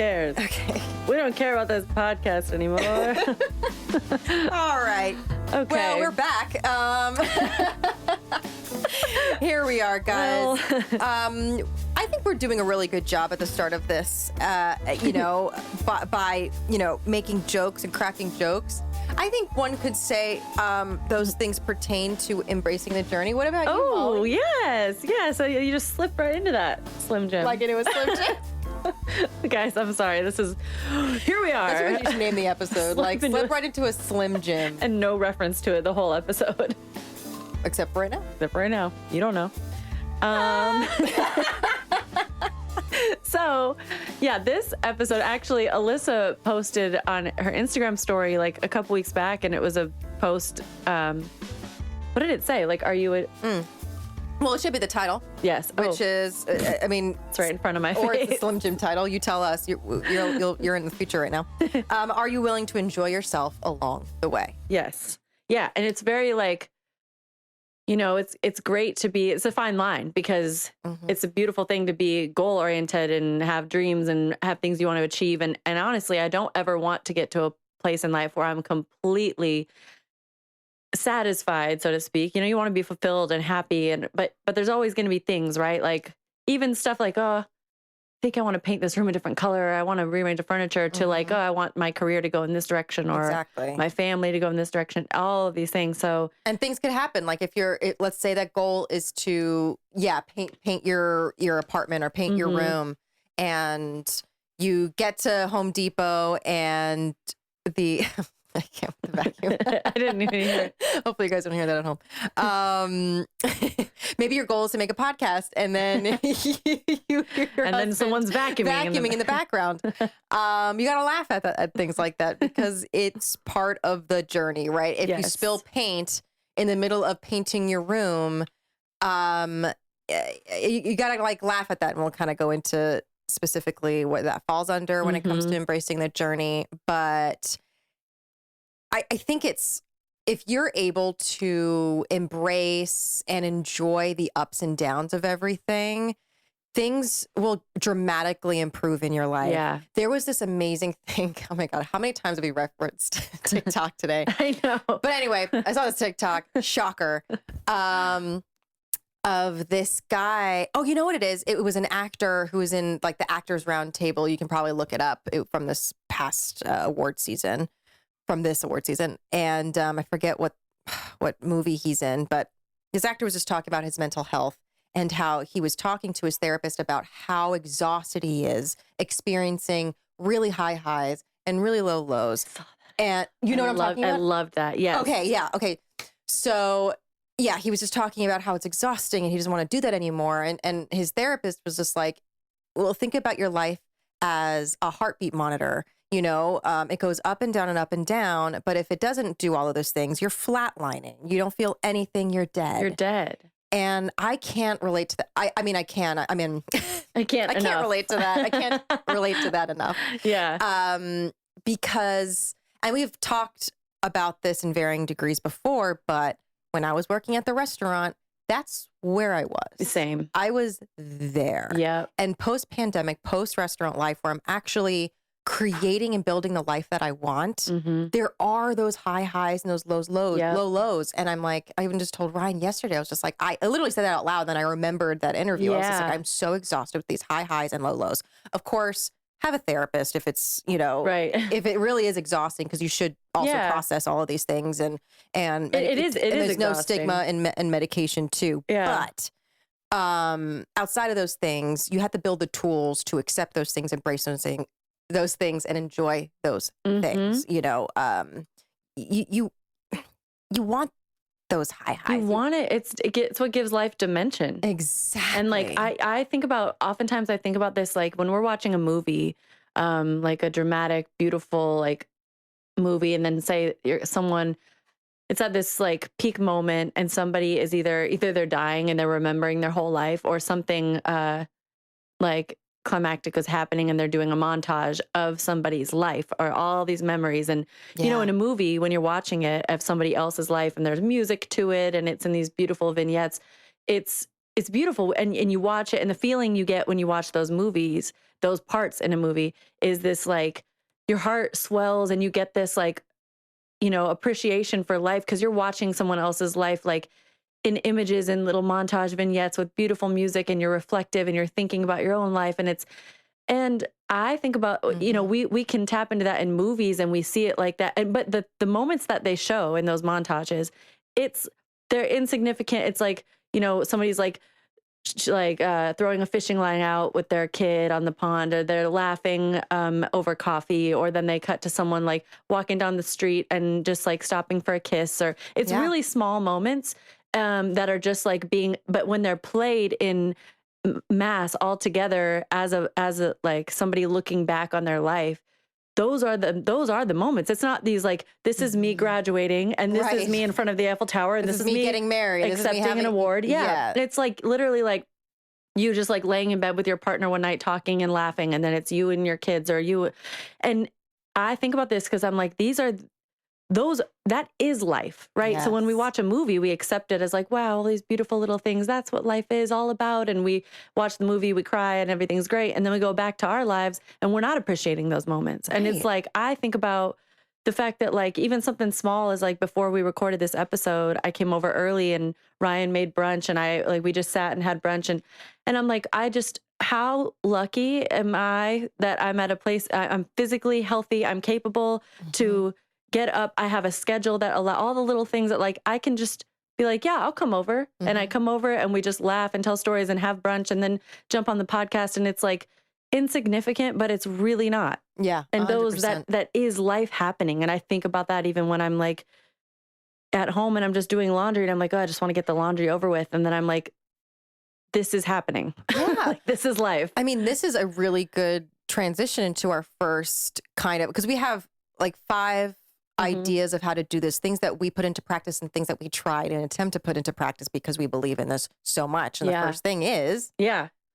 cares? Okay. We don't care about this podcast anymore. All right. Okay. Well, we're back. Here we are, guys. Well. I think we're doing a really good job at the start of this, by making jokes and cracking jokes. I think one could say those things pertain to embracing the journey. What about you, Oh, Molly? yes. Yeah, so you just slip right into that, Slim Jim. Like it was Slim Jim? Guys, I'm sorry. This is... Here we are. That's what you should name the episode. Slip right into a Slim Jim. And no reference to it the whole episode. Except for right now. Except for right now. You don't know. So, yeah, this episode, actually, Alyssa posted on her Instagram story like a couple weeks back, and it was a post. What did it say? Like, are you a... Well, it should be the title. Yes. Which is, I mean... It's right in front of my face. Or it's the Slim Jim title. You tell us. You're in the future right now. Are you willing to enjoy yourself along the way? Yes. Yeah, and it's very like... it's great to be, it's a fine line because it's a beautiful thing to be goal oriented and have dreams and have things you want to achieve. And honestly, I don't ever want to get to a place in life where I'm completely satisfied, so to speak. You want to be fulfilled and happy. But there's always going to be things, right? Like even stuff like, I think I want to paint this room a different color. I want to rearrange the furniture to like, I want my career to go in this direction or my family to go in this direction, all of these things. So, and things could happen. Like if let's say that goal is to, paint your apartment or paint your room, and you get to Home Depot and I can't with the vacuum. I didn't even hear it. Hopefully you guys don't hear that at home. Maybe your goal is to make a podcast and then then someone's vacuuming in the background. You got to laugh at things like that because it's part of the journey, right? If you spill paint in the middle of painting your room, you got to like laugh at that, and we'll kind of go into specifically what that falls under when it comes to embracing the journey. But I think it's, if you're able to embrace and enjoy the ups and downs of everything, things will dramatically improve in your life. Yeah. There was this amazing thing. Oh my God. How many times have we referenced TikTok today? I know. But anyway, I saw this TikTok, shocker, of this guy. Oh, you know what it is? It was an actor who was in like the Actors Round Table. You can probably look it up from this past award season. And I forget what movie he's in, but this actor was just talking about his mental health and how he was talking to his therapist about how exhausted he is experiencing really high highs and really low lows. And you know what I'm talking about? I loved that. Yes. Okay. Yeah. Okay. So yeah, he was just talking about how it's exhausting and he doesn't want to do that anymore. And his therapist was just like, well, think about your life as a heartbeat monitor. It goes up and down and up and down. But if it doesn't do all of those things, you're flatlining. You don't feel anything. You're dead. You're dead. And I can't relate to that. I mean, I can. I mean, I can't. I can't relate to that. I can't relate to that enough. Yeah. Because, and we've talked about this in varying degrees before, but when I was working at the restaurant, that's where I was. Same. I was there. Yeah. And post-pandemic, post-restaurant life, where I'm actually creating and building the life that I want, there are those high highs and those low lows. And I'm like, I even just told Ryan yesterday, I was just like, I literally said that out loud. Then I remembered that interview. I was just like, I'm so exhausted with these high highs and low lows. Of course, have a therapist if it's, right. if it really is exhausting, because you should also process all of these things. And it is there's exhausting. no stigma in medication too. Yeah. But outside of those things, you have to build the tools to accept those things, embrace those things and enjoy those things. You want those high highs. You want it. It's what gives life dimension. Exactly. And like oftentimes I think about this, like when we're watching a movie, like a dramatic, beautiful like movie, and then say it's at this like peak moment and somebody is either they're dying and they're remembering their whole life, or something like climactic is happening and they're doing a montage of somebody's life or all these memories. And, in a movie, when you're watching it of somebody else's life and there's music to it and it's in these beautiful vignettes, it's it's beautiful, and you watch it, and the feeling you get when you watch those movies, those parts in a movie, is this like your heart swells and you get this like, appreciation for life because you're watching someone else's life like in images and little montage vignettes with beautiful music, and you're reflective and you're thinking about your own life. And I think about, we can tap into that in movies and we see it like that. But the moments that they show in those montages, they're insignificant. It's like, somebody's like, throwing a fishing line out with their kid on the pond, or they're laughing over coffee, or then they cut to someone like walking down the street and just like stopping for a kiss, or it's really small moments that are just like but when they're played in mass all together as a like somebody looking back on their life, those are the moments. It's not these like, this is me graduating, and this is me in front of the Eiffel Tower, and this is me getting married, accepting an award. Yeah. It's like literally like you just like laying in bed with your partner one night talking and laughing, and then it's you and your kids, or you. And I think about this because I'm like, that is life, right? Yes. So when we watch a movie, we accept it as like, wow, all these beautiful little things. That's what life is all about. And we watch the movie, we cry, and everything's great. And then we go back to our lives and we're not appreciating those moments. Right. And it's like, I think about the fact that like even something small is like, before we recorded this episode, I came over early and Ryan made brunch, and we just sat and had brunch, and I'm like, how lucky am I that I'm at a place, I'm physically healthy, I'm capable to get up. I have a schedule that allow all the little things that like I can just be like, yeah, I'll come over. And I come over and we just laugh and tell stories and have brunch and then jump on the podcast. And it's like insignificant, but it's really not. Yeah. And 100%. that is life happening. And I think about that even when I'm like at home and I'm just doing laundry and I'm like, oh, I just want to get the laundry over with. And then I'm like, this is happening. Yeah. Like, this is life. I mean, this is a really good transition into our first kind of, because we have like 5 ideas of how to do this, things that we put into practice and things that we tried and attempt to put into practice because we believe in this so much. And the first thing is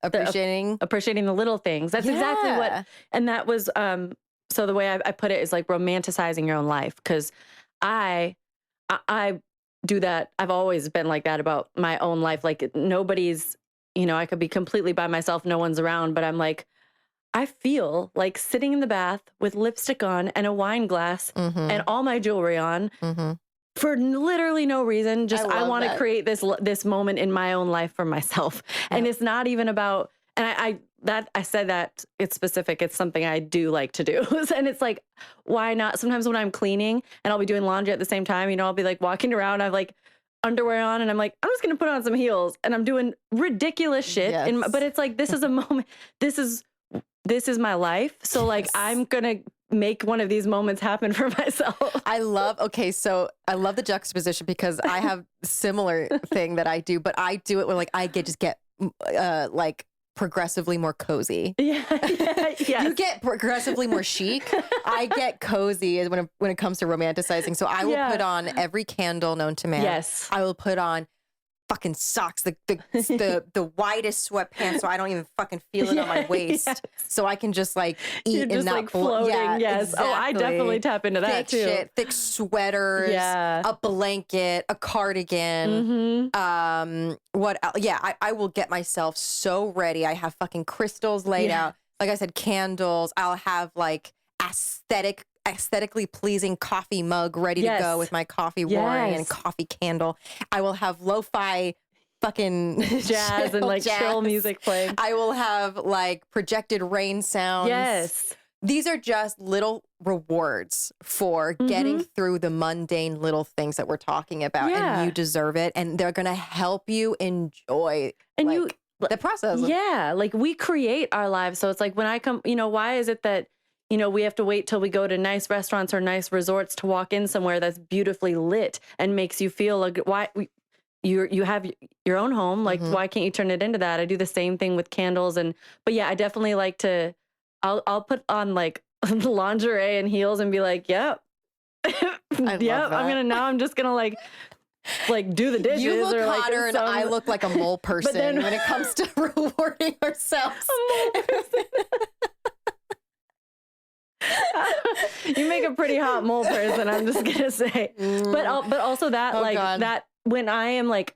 appreciating the little things. That's exactly what, and that was, so the way I put it is like romanticizing your own life. Cause I do that. I've always been like that about my own life. Like nobody's, I could be completely by myself. No one's around, but I'm like, I feel like sitting in the bath with lipstick on and a wine glass and all my jewelry on for literally no reason. Just I want to create this moment in my own life for myself. Yeah. And it's not even about, and I said that it's specific. It's something I do like to do. And it's like, why not? Sometimes when I'm cleaning and I'll be doing laundry at the same time, I'll be like walking around. I've like underwear on and I'm like, I'm just going to put on some heels and I'm doing ridiculous shit. Yes. But it's like, this is a moment. This is my life. So like, I'm going to make one of these moments happen for myself. I love the juxtaposition because I have similar thing that I do, but I do it when like I just get like progressively more cozy. Yeah. Yes. You get progressively more chic. I get cozy when it comes to romanticizing. So I will put on every candle known to man. Yes. I will put on fucking socks, the widest sweatpants, so I don't even fucking feel it on my waist. Yes. So I can just like eat and not like floating. Yeah, yes. Exactly. Oh, I definitely tap into that too. Thick sweaters, a blanket, a cardigan. What else? Yeah, I will get myself so ready. I have fucking crystals laid out. Like I said, candles. I'll have like aesthetically pleasing coffee mug ready to go with my coffee roaring and coffee candle. I will have lo-fi fucking jazz and like chill music playing. I will have like projected rain sounds. Yes. These are just little rewards for getting through the mundane little things that we're talking about. And you deserve it. And they're going to help you enjoy the process. Yeah. Like we create our lives. So it's like when I come, why is it that we have to wait till we go to nice restaurants or nice resorts to walk in somewhere that's beautifully lit and makes you feel like you have your own home. Like, why can't you turn it into that? I do the same thing with candles. But yeah, I definitely like to, I'll put on like lingerie and heels and be like, yep. I'm just going to like do the dishes. You look or hotter like and I look like a mole person when it comes to rewarding ourselves. A mole person. You make a pretty hot mole person, I'm just gonna say. But also that that when I am like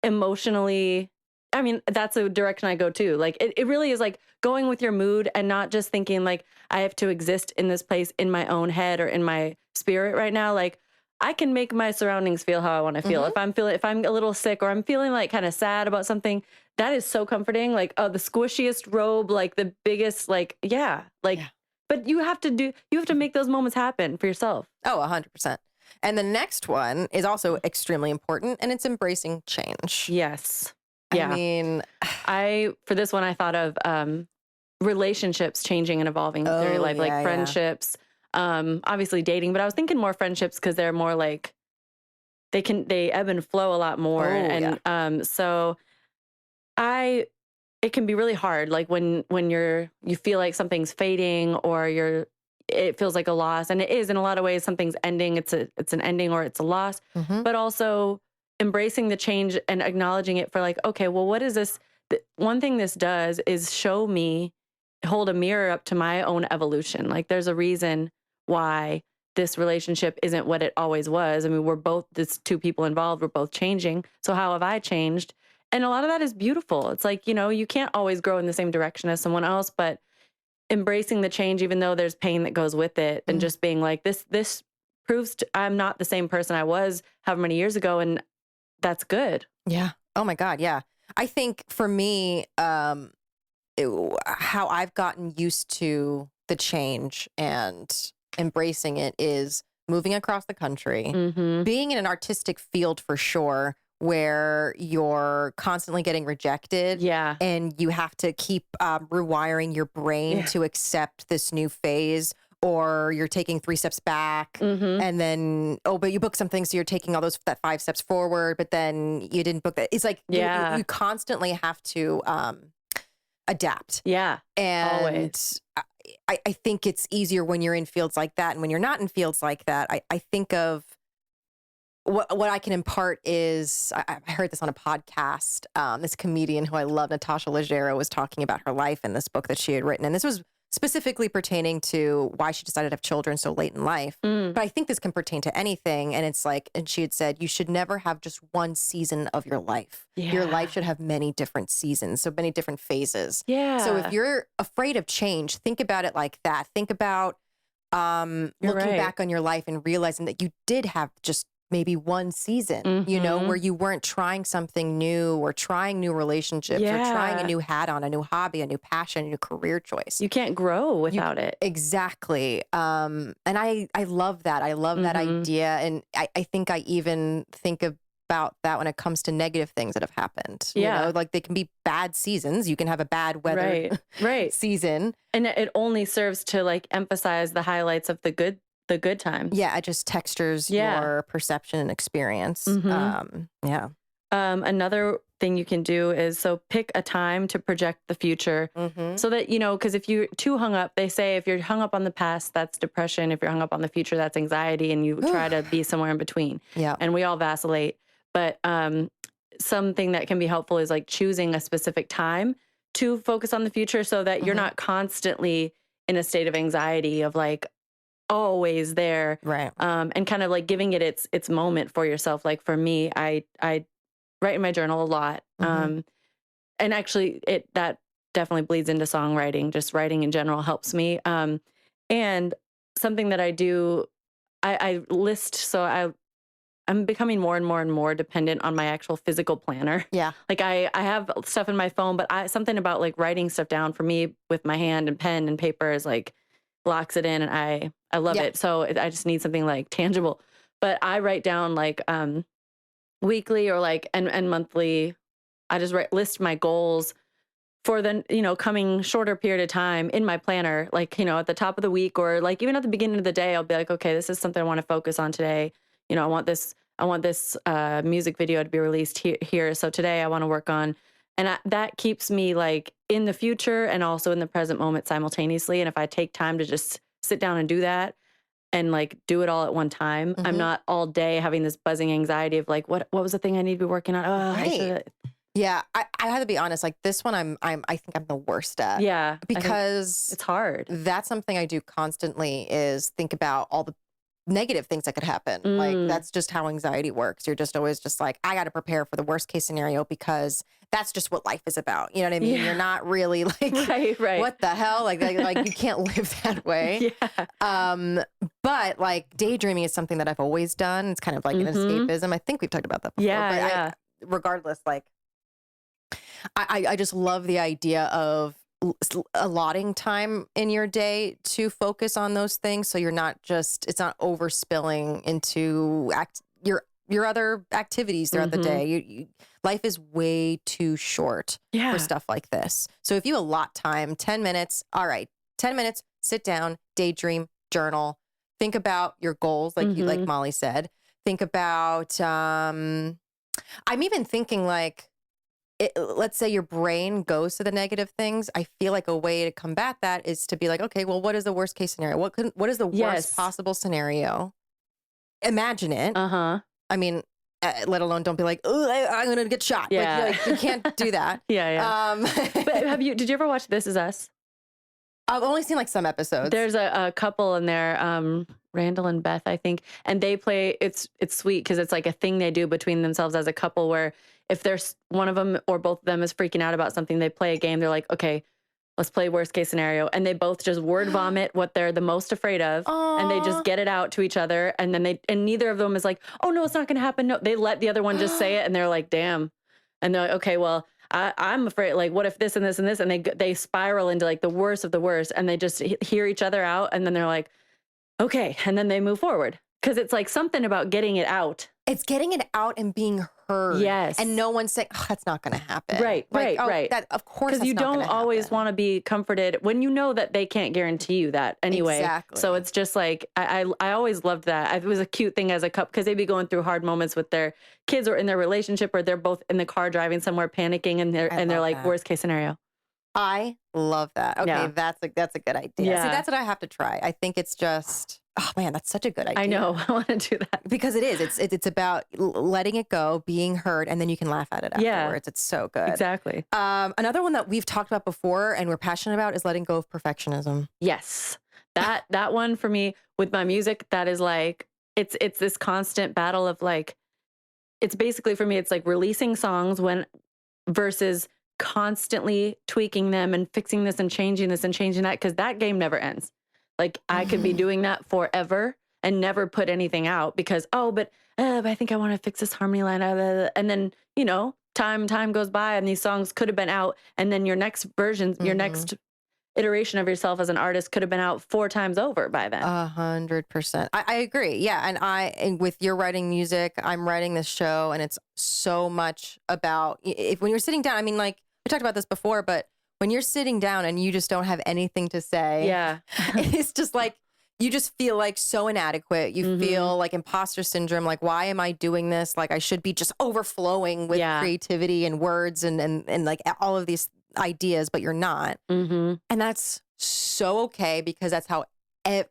emotionally I mean, that's a direction I go too. Like it really is like going with your mood and not just thinking like I have to exist in this place in my own head or in my spirit right now. Like I can make my surroundings feel how I want to feel. Mhm. If I'm a little sick or I'm feeling like kind of sad about something, that is so comforting. Like, oh, the squishiest robe, like the biggest, like, yeah, like, Yeah. but you have to make those moments happen for yourself. Oh, 100%. And the next one is also extremely important, and it's embracing change. Yes. I Yeah. mean, For this one, I thought of relationships changing and evolving through your oh, life, like yeah, yeah. friendships, obviously dating, but I was thinking more friendships because they're more like they ebb and flow a lot more. Oh, yeah. And so I it can be really hard, like when you feel like something's fading or it feels like a loss, and it is in a lot of ways. Something's ending. It's an ending or it's a loss, Mhm. but also embracing the change and acknowledging it for like, okay, well, what is this? One thing this does is hold a mirror up to my own evolution. Like there's a reason why this relationship isn't what it always was. I mean, there's two people involved, we're both changing. So how have I changed? And a lot of that is beautiful. It's like, you can't always grow in the same direction as someone else, but embracing the change, even though there's pain that goes with it, and Mm. just being like, this proves I'm not the same person I was however many years ago. And that's good. Yeah. Oh my God. Yeah. I think for me, how I've gotten used to the change and embracing it is moving across the country, Mm-hmm. being in an artistic field for sure, where you're constantly getting rejected Yeah. and you have to keep rewiring your brain Yeah. to accept this new phase, or you're taking 3 steps back. Mm-hmm. And then, oh, but you booked something, so you're taking all that 5 steps forward, but then you didn't book that. It's like Yeah. you constantly have to adapt. Yeah. And Always. I think it's easier when you're in fields like that. And when you're not in fields like that, I think of what I can impart is I heard this on a podcast. This comedian who I love, Natasha Leggero, was talking about her life in this book that she had written. And this was specifically pertaining to why she decided to have children so late in life. Mm. But I think this can pertain to anything. And it's like, and she had said, you should never have just one season of your life. Your Yeah. life should have many different seasons, so many different phases. Yeah. So if you're afraid of change, think about it like that. Think about looking right. back on your life and realizing that you did have just maybe one season, Mhm. where you weren't trying something new or trying new relationships or trying a Yeah. new hat on, a new hobby, a new passion, a new career choice. You can't grow without it. Exactly. And I love that. I love that Mhm. idea. And I think I even think about that when it comes to negative things that have happened. Yeah. Like they can be bad seasons. You can have a bad weather Right. Right. season. And it only serves to like emphasize the highlights of the good times. Yeah, it just textures Yeah. your perception and experience. Mhm. Yeah. Another thing you can do is pick a time to project the future Mm-hmm. so that, because if you're too hung up, they say if you're hung up on the past, that's depression. If you're hung up on the future, that's anxiety. And you try to be somewhere in between. Yeah. And we all vacillate. But something that can be helpful is like choosing a specific time to focus on the future so that you're Mhm. not constantly in a state of anxiety of like, always there, Right. and kind of like giving it its moment for yourself. Like for me, I write in my journal a lot, Mhm. and actually that definitely bleeds into songwriting. Just writing in general helps me, and something that I do, I list. I'm becoming more and more and more dependent on my actual physical planner. Yeah. Like I have stuff in my phone, but something about like writing stuff down for me with my hand and pen and paper is like locks it in, and I love Yeah. it. So I just need something like tangible. But I write down like weekly or like and monthly. I just list my goals for the coming shorter period of time in my planner, like at the top of the week or like even at the beginning of the day. I'll be like, okay, this is something I want to focus on today. I want this music video to be released here. So today I want to work on, and that keeps me like in the future and also in the present moment simultaneously. And if I take time to just sit down and do that and like do it all at one time, I'm Mhm. not all day having this buzzing anxiety of like, what was the thing I need to be working on? Oh, I Right. should. Yeah. I have to be honest. Like this one, I think I'm the worst at. Yeah. I think Because it's hard. that's something I do constantly is think about all the negative things that could happen. Like Mm. that's just how anxiety works. You're just always just like, I got to prepare for the worst case scenario because that's just what life is about. You know what I mean? You're Yeah. not really like, Right, right. what the hell? Like you can't live that way. Yeah. Um, but like daydreaming is something that I've always done. It's kind of like an Mhm. escapism. I think we've talked about that before, Yeah, but yeah. regardless, like I just love the idea of allotting time in your day to focus on those things. So you're not just, it's not overspilling into your other activities throughout the Mhm. day. Life is way too short for Yeah. stuff like this. So if you allot time, 10 minutes, all right, 10 minutes, sit down, daydream, journal, think about your goals, like Mhm. Molly said. Think about, I'm even thinking like, let's say your brain goes to the negative things. I feel like a way to combat that is to be like, okay, well, what is the worst case scenario? What is the worst Yes. possible scenario? Imagine it. Uh-huh. I mean, let alone don't be like, oh, I'm going to get shot. Yeah. Like you can't do that. Yeah, yeah. Um, But did you ever watch This Is Us? I've only seen like some episodes. There's a couple in there, Randall and Beth, I think, and they play. It's sweet because it's like a thing they do between themselves as a couple. Where if there's one of them or both of them is freaking out about something, they play a game. They're like, okay, let's play worst case scenario, and they both just word vomit what they're the most afraid of, and they just Aw. get it out to each other, and then neither of them is like, oh no, it's not going to happen. No, they let the other one just say it, and they're like, damn, and they're like, okay, well. I'm afraid, like, what if this and this and this, and they spiral into like the worst of the worst, and they just hear each other out, and then they're like, okay, and then they move forward because it's like something about getting it out. It's getting it out and being heard. Yes, And no one's saying, oh, that's not going to happen. right, Like, right, oh, right. that, of course, Because that's you not don't gonna always happen. want to be comforted when you know that they can't guarantee you that anyway. Exactly. So it's just like I always loved that. It was a cute thing as a couple because they'd be going through hard moments with their kids or in their relationship, or they're both in the car driving somewhere panicking, and I they're love like, that. worst case scenario. I love that. Okay, Yeah. that's a good idea. See, Yeah. that's what I have to try. I think it's just, oh man, that's such a good idea. I know. I want to do that. Because it is. It's about letting it go, being heard, and then you can laugh at it Yeah. afterwards. It's so good. Exactly. Another one that we've talked about before and we're passionate about is letting go of perfectionism. Yes. That one for me with my music, that is like it's this constant battle of like it's basically for me it's like releasing songs when versus constantly tweaking them and fixing this and changing that because that game never ends. Like I could be doing that forever and never put anything out because but I think I want to fix this harmony line and then time goes by and these songs could have been out and then your next version your next iteration of yourself as an artist could have been out 4 times over by then. 100%. I agree. Yeah. And with your writing music, I'm writing this show and it's so much about if when you're sitting down, I mean, like we talked about this before, but when you're sitting down and you just don't have anything to say, Yeah. it's just like, you just feel like so inadequate. You feel like imposter syndrome. Like, why am I doing this? Like I should be just overflowing with creativity and words and like all of these ideas, but you're not. And that's so okay because that's how I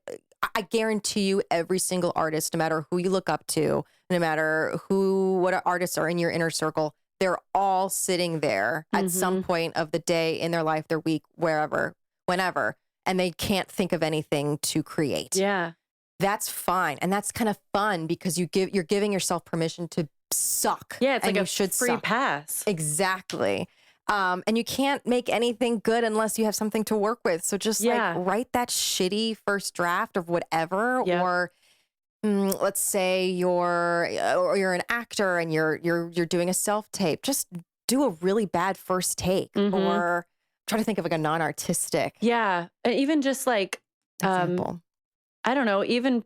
guarantee you every single artist, no matter who you look up to, no matter what artists are in your inner circle, they're all sitting there at some point of the day in their life, their week, wherever, whenever, and they can't think of anything to create. Yeah. That's fine. And that's kind of fun because you're giving yourself permission to suck. Yeah, it's and like you a should free suck. pass. Exactly. And you can't make anything good unless you have something to work with. So just like write that shitty first draft of whatever, or let's say you're an actor and you're doing a self tape. Just do a really bad first take, or try to think of like a non-artistic. Yeah, and even just like example. I don't know, even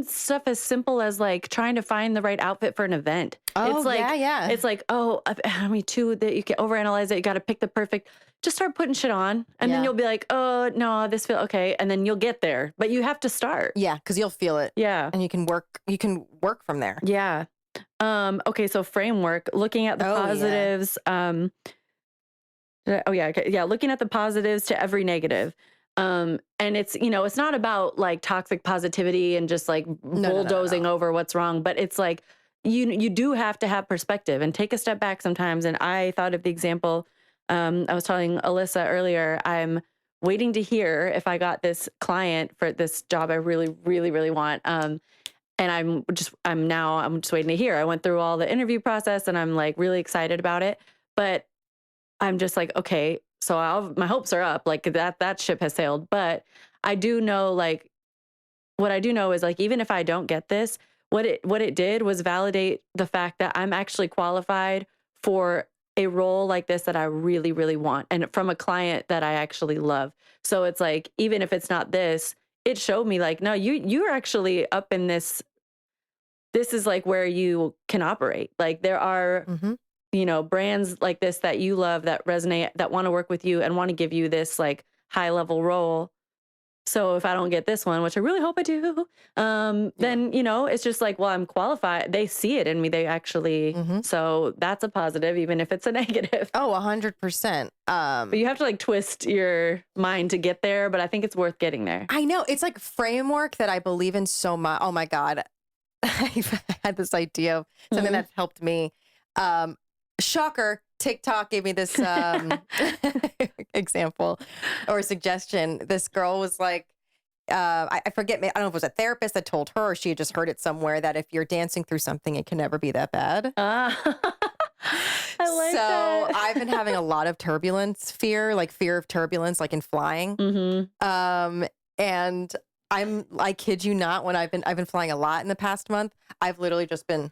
stuff as simple as like trying to find the right outfit for an event. Oh, it's like, yeah. It's like, I mean, too, that you can overanalyze it. You got to pick the perfect, just start putting shit on. And then you'll be like, oh, no, this feels okay. And then you'll get there, but you have to start. Yeah. Cause you'll feel it. Yeah. And you can work from there. Yeah. Okay. So framework, looking at the positives. Looking at the positives to every negative. And it's, it's not about like toxic positivity and just like bulldozing over what's wrong, but it's like, you do have to have perspective and take a step back sometimes. And I thought of the example, I was telling Alyssa earlier, I'm waiting to hear if I got this client for this job I really, really, really want. And I'm just waiting to hear. I went through all the interview process and I'm like really excited about it. But I'm just like, okay, so my hopes are up. Like that ship has sailed. But I do know, like, what I do know is like, even if I don't get this, what it did was validate the fact that I'm actually qualified for a role like this that I really, really want, and from a client that I actually love. So it's like, even if it's not this, it showed me like, no, you're actually up in this. This is like where you can operate. Like there are, Mhm. brands like this that you love, that resonate, that want to work with you and want to give you this like high level role. So if I don't get this one, which I really hope I do, Yeah. then, it's just like, well, I'm qualified. They see it in me. They actually, Mhm. so that's a positive, even if it's a negative. Oh, 100%. But you have to like twist your mind to get there. But I think it's worth getting there. I know it's like framework that I believe in so much. Oh my God. I've had this idea of something Mhm. that's helped me. Shocker, TikTok gave me this example or suggestion. This girl was like, I forget, I don't know if it was a therapist that told her or she had just heard it somewhere that if you're dancing through something, it can never be that bad. Ah, I like So that. I've been having a lot of turbulence fear, like fear of turbulence, like in flying. Hmm. And I kid you not, when I've been flying a lot in the past month, I've literally just been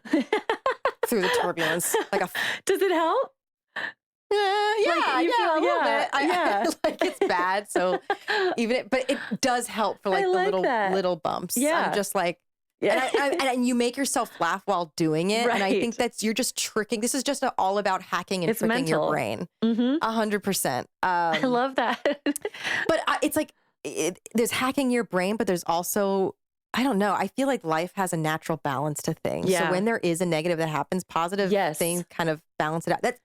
through the turbulence, like a Does it help? Like yeah, you yeah, feel, a little yeah, bit. I yeah. like it's bad, so but it does help for I like the like that. little bumps. I'm Yeah. just like, and Yeah. and you make yourself laugh while doing it, and I think Right. you're just tricking. This is just all about hacking and It's tricking your mental. brain, Hmm. 100%. I love that. But it's like there's hacking your brain, but there's also, I don't know. I feel like life has a natural balance to things. So Yeah. when there is a negative that happens, positive Yes. things kind of balance it out. That's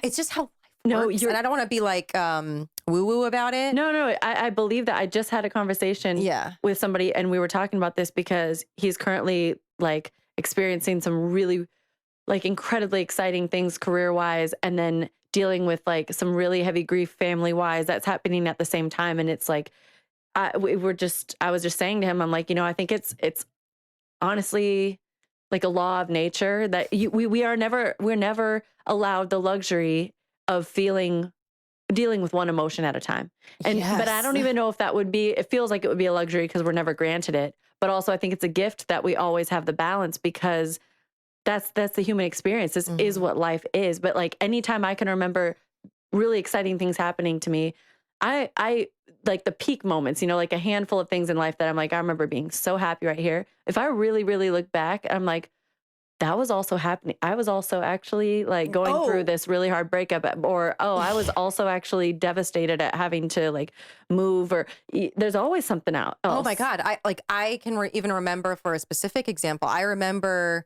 it's just how life No, works. And you're I don't want to be like woo woo about it. no. I believe that. I just had a conversation Yeah. with somebody and we were talking about this because he's currently like experiencing some really like incredibly exciting things career wise, and then dealing with like some really heavy grief family wise that's happening at the same time. And it's like, I was just saying to him, I'm like, I think it's honestly like a law of nature that we're never allowed the luxury of dealing with one emotion at a time. But I Yes. don't even know if that would be, it feels like it would be a luxury because we're never granted it. But also I think it's a gift that we always have the balance, because that's the human experience. This is Mhm. what life is. But like anytime I can remember really exciting things happening to me, I like the peak moments, like a handful of things in life that I'm like, I remember being so happy right here. If I really, really look back, I'm like, that was also happening. I was also actually like going through Oh, this really hard breakup, or, oh, I was also actually devastated at having to like move, or there's always something oh my else. God. I can even remember for a specific example. I remember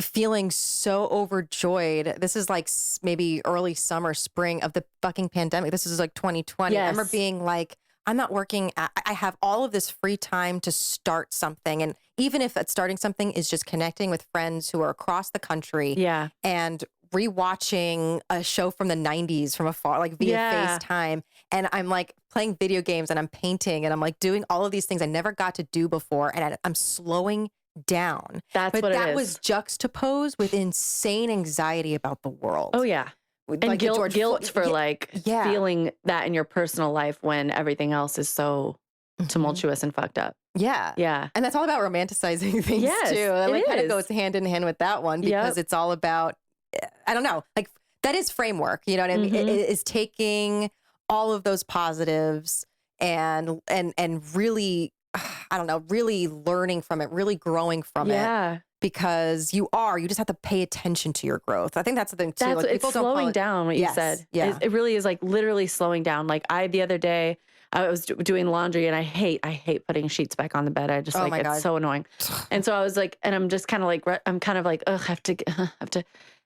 feeling so overjoyed. This is like maybe early summer, spring of the fucking pandemic. This is like 2020. I remember Yes. being like, I'm not working. I have all of this free time to start something. And even if that starting something is just connecting with friends who are across the country Yeah. and rewatching a show from the 90s from afar, like via Yeah. FaceTime. And I'm like playing video games and I'm painting and I'm like doing all of these things I never got to do before. And I'm slowing down. That's But what it that was is. juxtaposed with insane anxiety about the Oh world. yeah. With And like the guilt for yeah, like yeah. feeling that in your personal life when everything else is so Mhm. tumultuous and fucked up. Yeah. Yeah. And that's all about romanticizing things too. Yes, That it like kind of is. goes hand in hand with that one because Yep. it's all about, I don't know, like that is framework. You know what I mean? Mhm. It is taking all of those positives and really, I don't know, really learning from it, really growing from it. Yeah. Because you just have to pay attention to your growth. I think that's the thing too. That's Like it's people don't call slowing it. down what you Yes. said. Yeah. It really is like literally slowing down. Like the other day I was doing laundry and I hate putting sheets back on the bed. I just Oh like, my it's God. so annoying. And so I was like, and I'm just kind of like, I'm kind of like, ugh, I have to, have to,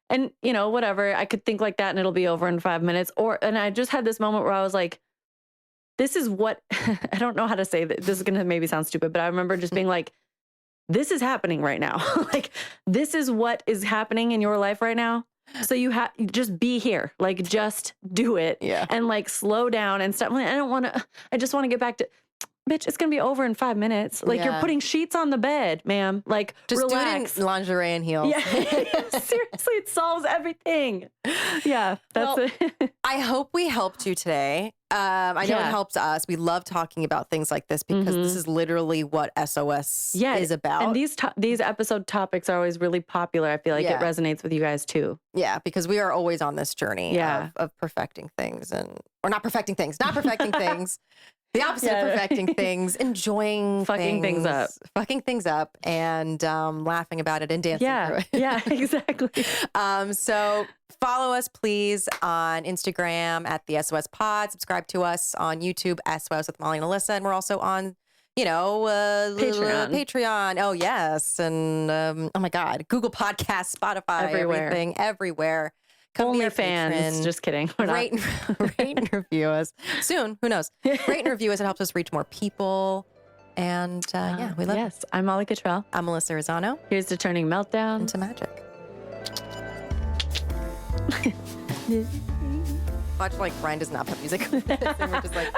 and whatever. I could think like that and it'll be over in 5 minutes. And I just had this moment where I was like, this is what, I don't know how to say that. This is going to maybe sound stupid, but I remember just being like, this is happening right now. Like, this is what is happening in your life right now. So you have just be here, like just do it, Yeah. and like slow down and stuff. Like, I don't want to. I just want to get back to. Bitch, it's gonna be over in 5 minutes. Like you're Yeah. putting sheets on the bed, ma'am. Like Just relax. do it in lingerie and heels. Yeah, seriously, it solves everything. Yeah, that's Well, it. I hope we helped you today. I know it Yeah. helps us. We love talking about things like this because this is literally what SOS is about. And these episode topics are always really popular. I feel like it Yeah. resonates with you guys too. Yeah, because we are always on this journey Yeah. of perfecting things or not perfecting things, not perfecting things. The opposite Yeah. of perfecting things, enjoying Fucking things up. fucking things up, and laughing about it and dancing through it. Yeah, exactly. So follow us, please, on Instagram at the SOS Pod. Subscribe to us on YouTube, SOS with Molly and Alyssa, and we're also on, Patreon. Patreon. Oh yes, and oh my God, Google Podcasts, Spotify, Everywhere. everything, everywhere. Come be our OnlyFans. patron. Just kidding. We're not. Rate and review us soon. Who knows? Rate and review us. It helps us reach more people. And yeah, we love it. Yes, I'm Molly Cottrell. I'm Melissa Rosano. Here's to turning meltdown Into magic. Watch like Brian does not put music on this, and we're just like.